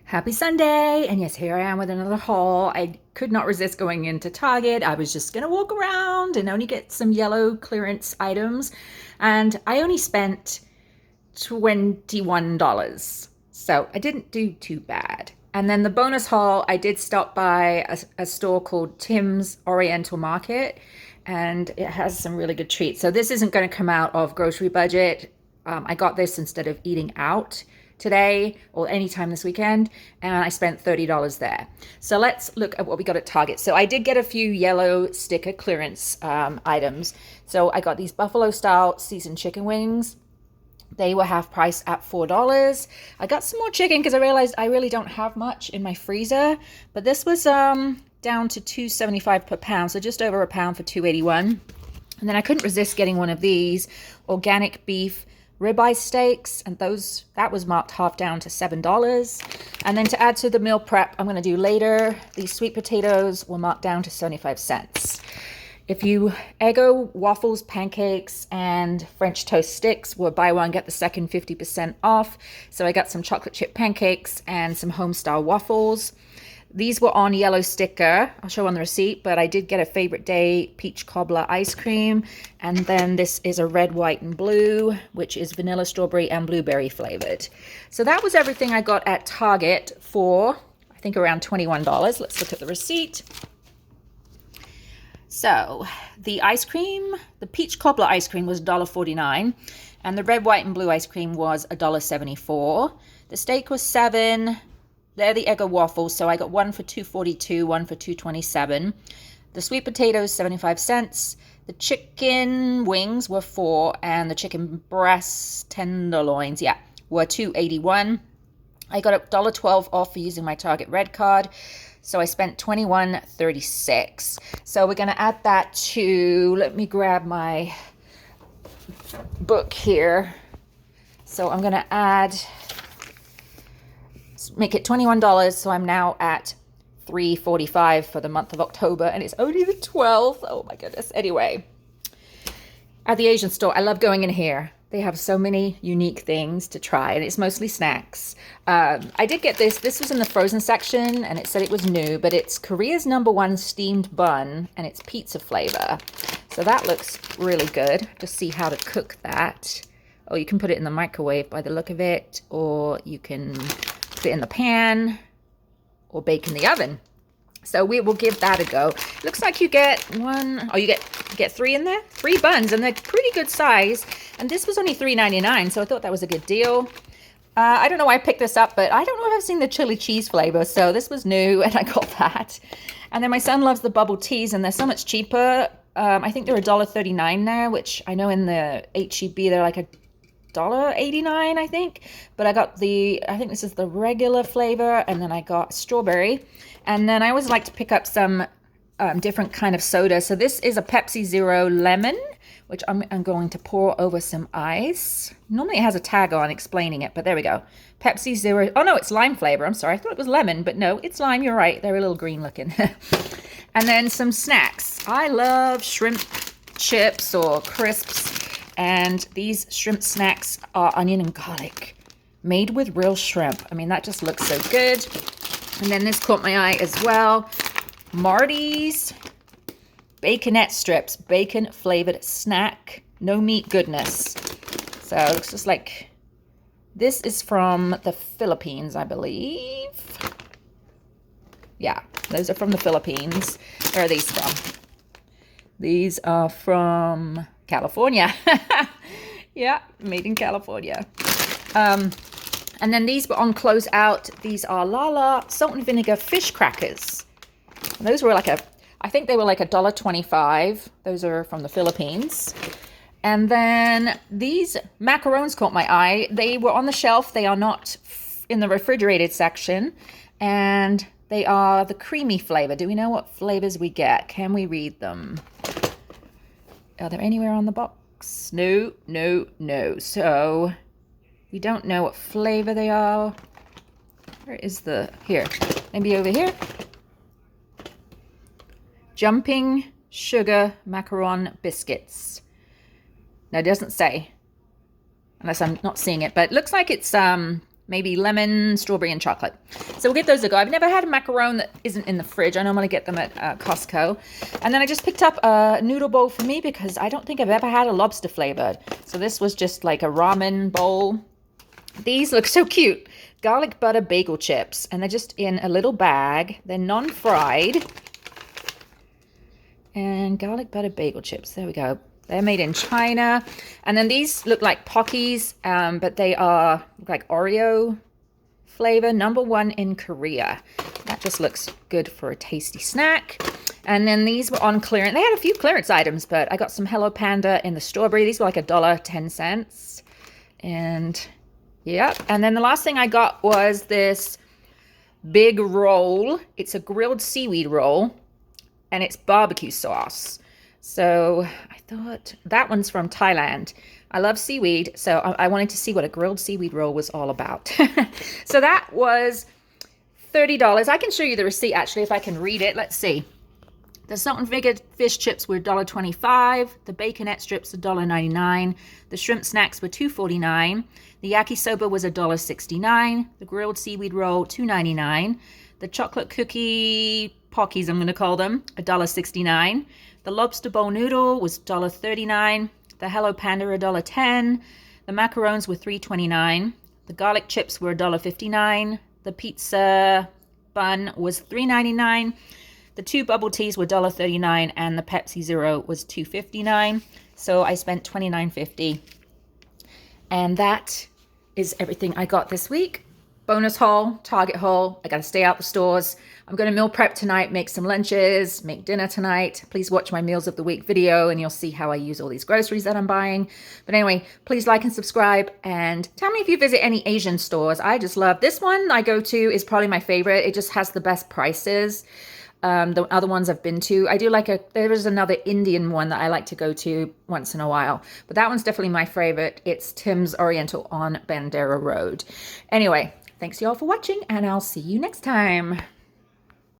Happy Sunday! And yes, here I am with another haul. I could not resist going into Target. I was just gonna walk around and only get some yellow clearance items. And I only spent $21. So I didn't do too bad. And then the bonus haul, I did stop by a store called Tim's Oriental Market, and it has some really good treats. So this isn't going to come out of grocery budget. I got this instead of eating out today or anytime this weekend, and I spent $30 there. So let's look at what we got at Target. So I did get a few yellow sticker clearance items. So I got these buffalo style seasoned chicken wings. They were half price at $4. I got some more chicken because I realized I really don't have much in my freezer, but this was down to $2.75 per pound, so just over a pound for $2.81. And then I couldn't resist getting one of these organic beef ribeye steaks, and that was marked half down to $7. And then to add to the meal prep I'm going to do later, these sweet potatoes were marked down to 75 cents. If you Eggo waffles, pancakes, and French toast sticks were buy one, get the second 50% off. So I got some chocolate chip pancakes and some home-style waffles. These were on yellow sticker. I'll show on the receipt, but I did get a favorite day peach cobbler ice cream. And then this is a red, white, and blue, which is vanilla, strawberry, and blueberry flavored. So that was everything I got at Target for, I think, around $21. Let's look at the receipt. So the ice cream, the peach cobbler ice cream was $1.49, and the red, white, and blue ice cream was $1.74. The steak was $7. They're the Eggo waffles, so I got one for $2.42, one for $2.27. The sweet potatoes, 75 cents. The chicken wings were $4, and the chicken breasts, tenderloins, were $2.81. I got $1.12 off for using my Target Red card. So I spent $21.36. So we're going to add that to, let me grab my book here. So I'm going to make it $21. So I'm now at $3.45 for the month of October, and it's only the 12th. Oh my goodness. Anyway, at the Asian store, I love going in here. They have so many unique things to try, and it's mostly snacks. I did get this. This was in the frozen section, and it said it was new, but it's Korea's #1 steamed bun, and it's pizza flavor. So that looks really good. Just see how to cook that. Oh, you can put it in the microwave by the look of it, or you can put it in the pan, or bake in the oven. So we will give that a go. Looks like you get you get three in there? 3 buns, and they're pretty good size. And this was only $3.99, so I thought that was a good deal. I don't know why I picked this up, but I don't know if I've seen the chili cheese flavor, so this was new, and I got that. And then my son loves the bubble teas, and they're so much cheaper. I think they're $1.39 now, which I know in the H-E-B they're like $1.89, I think. But I got I think this is the regular flavor, and then I got strawberry. And then I always like to pick up some different kind of soda. So this is a Pepsi Zero Lemon, which I'm going to pour over some ice. Normally it has a tag on explaining it, but there we go. Pepsi Zero. Oh no, it's lime flavor. I'm sorry. I thought it was lemon, but no, it's lime. You're right. They're a little green looking. And then some snacks. I love shrimp chips or crisps. And these shrimp snacks are onion and garlic, made with real shrimp. I mean, that just looks so good. And then this caught my eye as well. Marty's baconette strips, bacon flavored snack, no meat goodness. So it looks just like, this is from the Philippines, I believe. Yeah, those are from the Philippines. Where are these from? These are from California. Yeah, made in California. And then these were on close out. These are Lala salt and vinegar fish crackers. And those were I think they were like $1.25. Those are from the Philippines. And then these macarons caught my eye. They were on the shelf. They are not in the refrigerated section. And they are the creamy flavor. Do we know what flavors we get? Can we read them? Are there anywhere on the box? No, no, no. So we don't know what flavor they are. Where is here, maybe over here. Jumping sugar macaron biscuits. Now it doesn't say, unless I'm not seeing it, but it looks like it's maybe lemon, strawberry, and chocolate. So we'll give those a go. I've never had a macaron that isn't in the fridge. I normally get them at Costco. And then I just picked up a noodle bowl for me because I don't think I've ever had a lobster flavored. So this was just like a ramen bowl. These look so cute. Garlic butter bagel chips. And they're just in a little bag. They're non-fried. And garlic butter bagel chips. There we go. They're made in China. And then these look like Pockies, but they are like Oreo flavor, #1 in Korea. That just looks good for a tasty snack. And then these were on clearance. They had a few clearance items, but I got some Hello Panda in the strawberry. These were like $1.10. And yep. And then the last thing I got was this big roll. It's a grilled seaweed roll, and it's barbecue sauce. So I thought that one's from Thailand. I love seaweed, so I wanted to see what a grilled seaweed roll was all about. So that was $30. I can show you the receipt actually if I can read it. Let's see. The salt and vinegar fish chips were $1.25. The baconette strips $1.99. The shrimp snacks were $2.49. The yakisoba was $1.69. The grilled seaweed roll $2.99. The chocolate cookie Pockies, I'm going to call them, $1.69. The lobster bowl noodle was $1.39. The Hello Panda $1.10. The macarons were $3.29. The garlic chips were $1.59. The pizza bun was $3.99. The 2 bubble teas were $1.39, and the Pepsi Zero was $2.59. So I spent $29.50. And that is everything I got this week. Bonus haul, Target haul. I got to stay out the stores. I'm going to meal prep tonight, make some lunches, make dinner tonight. Please watch my Meals of the Week video and you'll see how I use all these groceries that I'm buying. But anyway, please like and subscribe and tell me if you visit any Asian stores. I just love this one I go to is probably my favorite. It just has the best prices. The other ones I've been to, there is another Indian one that I like to go to once in a while, but that one's definitely my favorite. It's Tim's Oriental on Bandera Road. Anyway, thanks y'all for watching, and I'll see you next time.